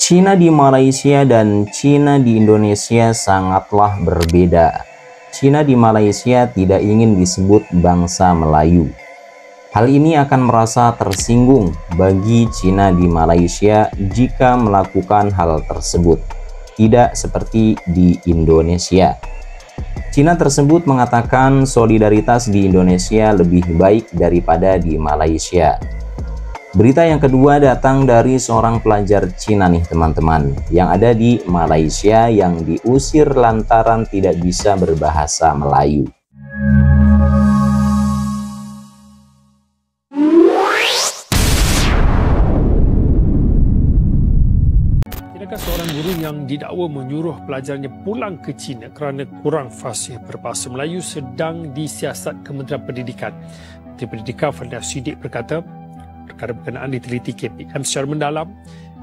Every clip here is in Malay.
Cina di Malaysia dan Cina di Indonesia sangatlah berbeda. Cina di Malaysia tidak ingin disebut bangsa Melayu. Hal ini akan merasa tersinggung bagi Cina di Malaysia jika melakukan hal tersebut, tidak seperti di Indonesia. Cina tersebut mengatakan solidaritas di Indonesia lebih baik daripada di Malaysia. Berita yang kedua datang dari seorang pelajar Cina nih teman-teman, yang ada di Malaysia yang diusir lantaran tidak bisa berbahasa Melayu. Tidakkah seorang guru yang didakwa menyuruh pelajarnya pulang ke China kerana kurang fasih berbahasa Melayu sedang disiasat Kementerian Pendidikan? Menteri Pendidikan Fadil Siddiq berkata, perkara berkenaan diteliti KPM secara mendalam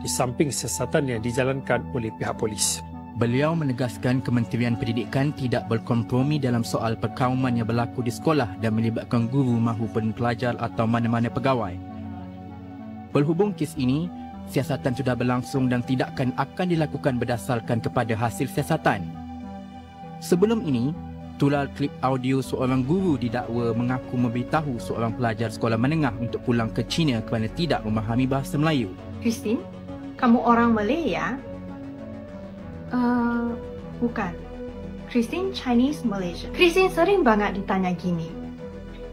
di samping siasatan yang dijalankan oleh pihak polis. Beliau menegaskan Kementerian Pendidikan tidak berkompromi dalam soal perkauman yang berlaku di sekolah dan melibatkan guru mahupun pelajar atau mana-mana pegawai. Berhubung kes ini, siasatan sudah berlangsung dan tidak akan dilakukan berdasarkan kepada hasil siasatan. Sebelum ini, tular klip audio seorang guru didakwa mengaku memberitahu seorang pelajar sekolah menengah untuk pulang ke China kerana tidak memahami bahasa Melayu. Christine, kamu orang Malay ya? Bukan. Christine Chinese Malaysia. Christine sering banget ditanya gini.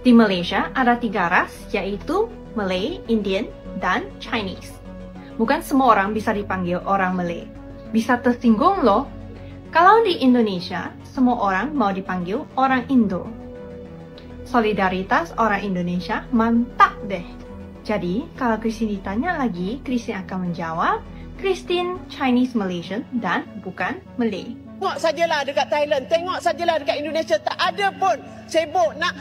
Di Malaysia ada 3 ras, yaitu Malay, Indian, dan Chinese. Bukan semua orang bisa dipanggil orang Malay. Bisa tersinggung loh. Kalau di Indonesia, semua orang mau dipanggil orang Indo. Solidaritas orang Indonesia mantap deh. Jadi, kalau Christine ditanya lagi, Christine akan menjawab, Christine Chinese Malaysian dan bukan Malay. Tengok sajalah dekat Thailand, tengok sajalah dekat Indonesia, tak ada pun sibuk nak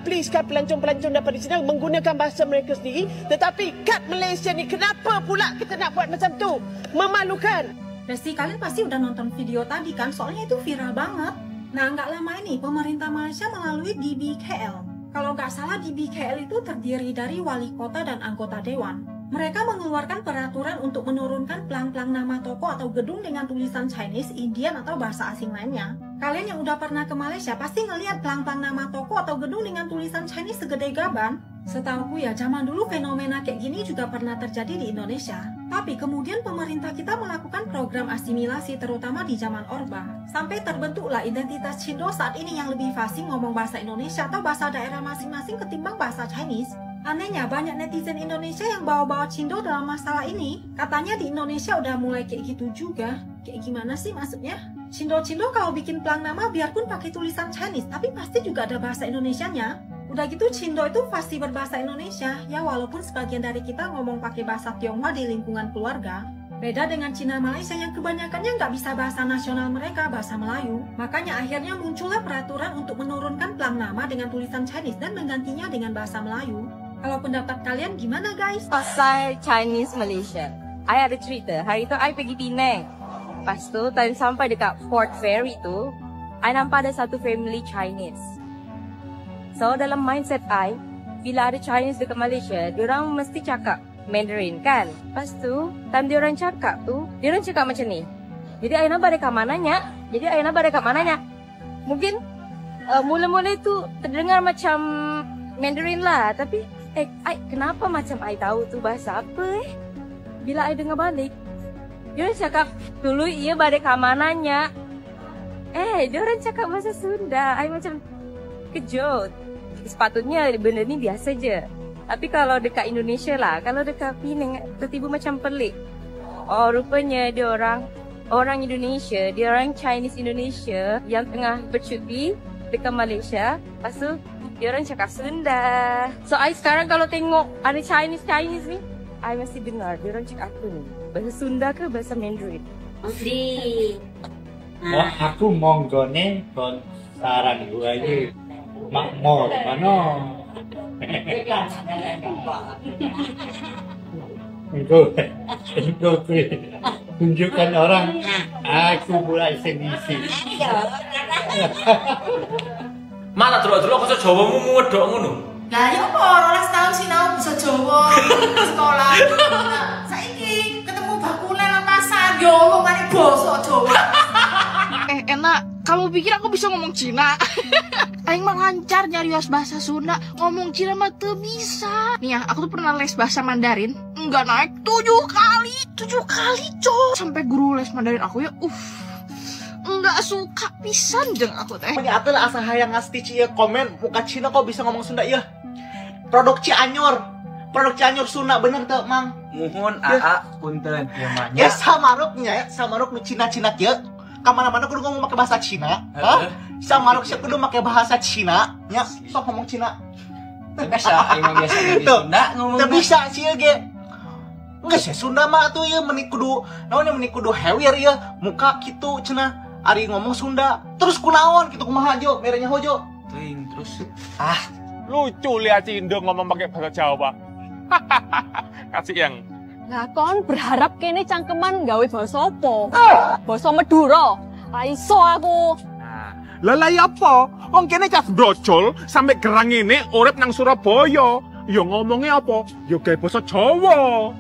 pleasekan pelancong-pelancong daripada China menggunakan bahasa mereka sendiri. Tetapi kat Malaysia ni, kenapa pula kita nak buat macam tu? Memalukan. Resti, kalian pasti udah nonton video tadi kan, soalnya itu viral banget. Nah, nggak lama ini pemerintah Malaysia melalui DBKL. Kalau nggak salah, DBKL itu terdiri dari wali kota dan anggota dewan. Mereka mengeluarkan peraturan untuk menurunkan pelang-pelang nama toko atau gedung dengan tulisan Chinese, Indian, atau bahasa asing lainnya. Kalian yang udah pernah ke Malaysia pasti ngelihat pelang-pelang nama toko atau gedung dengan tulisan Chinese segede gaban. Setahuku ya, zaman dulu fenomena kayak gini juga pernah terjadi di Indonesia. Tapi kemudian pemerintah kita melakukan program asimilasi terutama di zaman Orba. Sampai terbentuklah identitas Cindo saat ini yang lebih fasih ngomong bahasa Indonesia atau bahasa daerah masing-masing ketimbang bahasa Chinese. Anehnya banyak netizen Indonesia yang bawa-bawa Cindo dalam masalah ini. Katanya di Indonesia udah mulai kayak gitu juga. Kayak gimana sih maksudnya? Cindo-cindo kalau bikin pelang nama biarpun pakai tulisan Chinese, tapi pasti juga ada bahasa Indonesianya. Udah gitu Cindo itu pasti berbahasa Indonesia, ya walaupun sebagian dari kita ngomong pakai bahasa Tionghoa di lingkungan keluarga. Beda dengan Cina Malaysia yang kebanyakannya nggak bisa bahasa nasional mereka, bahasa Melayu. Makanya akhirnya muncullah peraturan untuk menurunkan pelang nama dengan tulisan Chinese dan menggantinya dengan bahasa Melayu. Kalau pendapat kalian gimana guys? Pasal Chinese Malaysia, I ada cerita. Hari tu I pergi Penang. Lepas tu, tadi sampai dekat Fort Ferry tu, I nampak ada satu family Chinese. So, dalam mindset I, bila ada Chinese dekat Malaysia, diorang mesti cakap Mandarin kan? Lepas tu, time diorang cakap tu, diorang cakap macam ni. Jadi, I nampak dekat mananya? Mungkin, mula-mula tu terdengar macam Mandarin lah. Tapi, kenapa macam I tahu tu bahasa apa Bila I dengar balik, diorang cakap, dulu ia balik ke mananya. Diorang cakap bahasa Sunda. I macam kejut. Sepatutnya benda ni biasa je. Tapi kalau dekat Indonesia lah, kalau dekat Penang tiba-tiba macam pelik. Oh, rupanya dia orang Indonesia, dia orang Chinese Indonesia yang tengah bercuti dekat Malaysia. Lepas tu, dia orang cakap Sunda. So, I sekarang kalau tengok ada Chinese ni, I mesti dengar dia orang cakap apa ni. Bahasa Sunda ke bahasa Mandarin? Aku monggone kon sarang gue aja. Makmur, mana? Engkau tunjukkan orang, aku mulai sendiri. Mana terus aku Jawa mu ngedok ngono. Lah ya apa 12 tahun sinau bisa Jawa sekolah. Saiki ketemu bakule enak. Kamu pikir aku bisa ngomong Cina? Aing mah lancar nyari bahasa Sunda. Ngomong Cina mah tuh bisa. Nih ya, aku tuh pernah les bahasa Mandarin. Enggak naik 7 kali. 7 kali, cok. Sampai guru les Mandarin aku ya, enggak suka pisan jeung aku teh. Ini atuh asa hayang ngasih ieu komen muka Cina kok bisa ngomong Sunda ieu. Produk Cianjur. Produk Cianjur Sunda bener teu, Mang? Muhun aa punten ieu mah. Ya samaruknya ya, samaruk nu Cina-Cina kieu. Kamana-mana kudu ngomong pakai bahasa Cina. Samaruk sia kudu make bahasa Cina nya, sok ngomong Cina. Biasa aing mah biasa di Sunda ngomong. Teu bisa sieun ge. Enggak sih Sunda mah atuh ieu meuni kudu naon meuni kudu hewir ieu muka kitu cenah. Ari ngomong Sunda terus kunaon kitu kumaha jo merenya hojo. Teuing terus. Lucu lihat Cindo ngomong pakai bahasa Jawa. Kasih yang. Lah kon berharap kene cangkeman gawe basa apa? Basa Madura. Ra iso aku. Lah ya apa? Wong kene cas brojol sampe gerang ngene urip nang Surabaya. Ya ngomongnya apa? Ya gawe basa Jawa.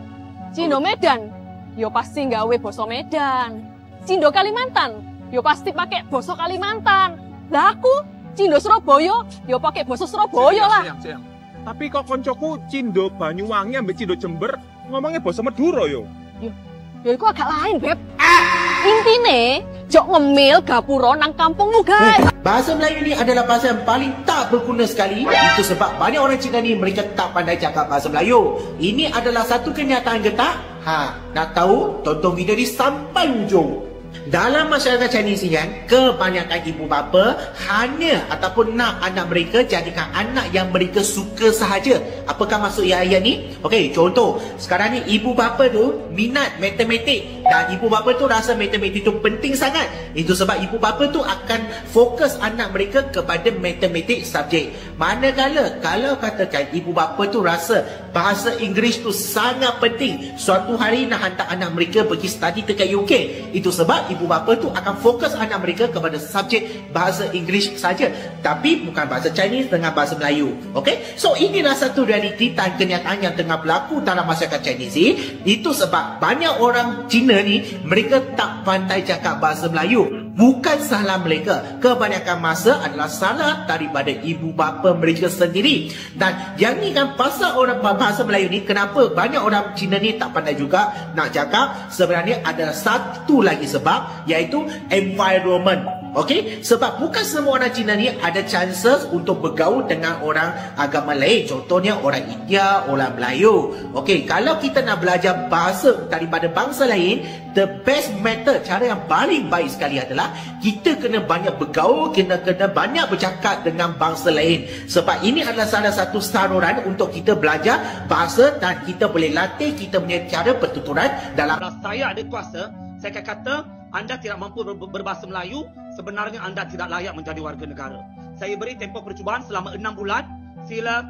Cindo Medan, ya pasti gawe basa Medan. Cindo Kalimantan, ya pasti pakai basa Kalimantan. Lah aku Cindo Surabaya, ya pakai basa Surabaya lah. Siang. Tapi kok koncoku Cindo Banyuwangi ambek Cindo Jember ngomongnya basa Madura yo. Ya iku agak lain, Beb. Intine, jok ngemil gapura nang kampungmu, guys. Bahasa Melayu ni adalah bahasa yang paling tak berguna sekali. Itu sebab banyak orang Cina ni mereka tak pandai cakap bahasa Melayu. Ini adalah satu kenyataan ke tak? Nak tahu? Tonton video ni sampai ujung. Dalam masyarakat Chinese ni kan, kebanyakan ibu bapa hanya ataupun nak anak mereka jadikan anak yang mereka suka sahaja. Apakah maksud ayat ni? Okey, contoh, sekarang ni ibu bapa tu minat matematik dan ibu bapa tu rasa matematik tu penting sangat. Itu sebab ibu bapa tu akan fokus anak mereka kepada matematik subjek. Manakala kalau katakan ibu bapa tu rasa bahasa Inggeris tu sangat penting, suatu hari nak hantar anak mereka pergi study dekat UK, itu sebab ibu bapa tu akan fokus anak mereka kepada subjek bahasa Inggeris saja, tapi bukan bahasa Chinese dengan bahasa Melayu. Okey, so inilah satu realiti dan kenyataan yang tengah berlaku dalam masyarakat Chinese. Itu sebab banyak orang Cina ni mereka tak pandai cakap bahasa Melayu. Bukan salah mereka, kebanyakan masa adalah salah daripada ibu bapa mereka sendiri. Dan yang ni kan pasal orang bahasa Melayu ni, kenapa banyak orang Cina ni tak pandai juga nak cakap, sebenarnya ada satu lagi sebab, iaitu environment. Okey, sebab bukan semua orang Cina ni ada chances untuk bergaul dengan orang agama lain. Contohnya orang India, orang Melayu. Okey, kalau kita nak belajar bahasa daripada bangsa lain, the best method, cara yang paling baik sekali adalah kita kena banyak bergaul, kena banyak bercakap dengan bangsa lain. Sebab ini adalah salah satu saluran untuk kita belajar bahasa dan kita boleh latih kita punya cara pertuturan dalam. Kalau saya ada kuasa, saya akan kata anda tidak mampu berbahasa Melayu, sebenarnya anda tidak layak menjadi warga negara. Saya beri tempoh percubaan selama 6 bulan. Sila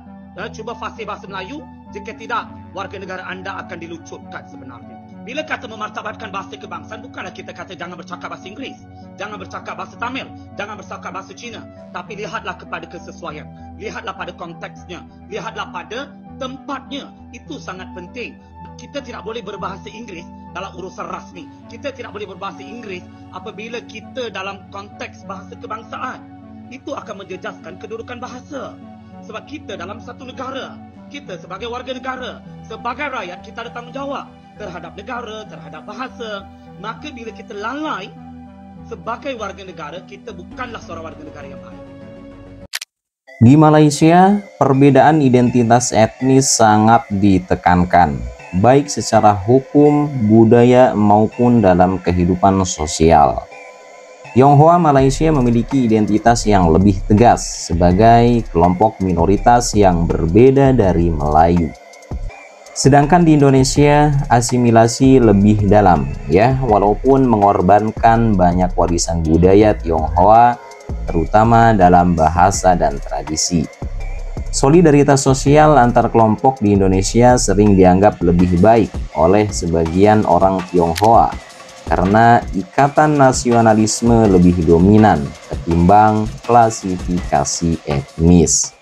cuba fasih bahasa Melayu. Jika tidak, warga negara anda akan dilucutkan sebenarnya. Bila kata memartabatkan bahasa kebangsaan, bukanlah kita kata jangan bercakap bahasa Inggeris, jangan bercakap bahasa Tamil, jangan bercakap bahasa Cina. Tapi lihatlah kepada kesesuaian, lihatlah pada konteksnya, lihatlah pada tempatnya. Itu sangat penting. Kita tidak boleh berbahasa Inggeris dalam urusan rasmi. Kita tidak boleh berbahasa Inggeris apabila kita dalam konteks bahasa kebangsaan. Itu akan menjejaskan kedudukan bahasa. Sebab kita dalam satu negara, kita sebagai warga negara, sebagai rakyat, kita ada tanggungjawab terhadap negara, terhadap bahasa. Maka bila kita lalai sebagai warga negara, kita bukanlah seorang warga negara yang baik. Di Malaysia, perbedaan identitas etnis sangat ditekankan, baik secara hukum, budaya, maupun dalam kehidupan sosial. Tionghoa Malaysia memiliki identitas yang lebih tegas sebagai kelompok minoritas yang berbeda dari Melayu. Sedangkan di Indonesia, asimilasi lebih dalam, ya, walaupun mengorbankan banyak warisan budaya Tionghoa, terutama dalam bahasa dan tradisi. Solidaritas sosial antar kelompok di Indonesia sering dianggap lebih baik oleh sebagian orang Tionghoa karena ikatan nasionalisme lebih dominan ketimbang klasifikasi etnis.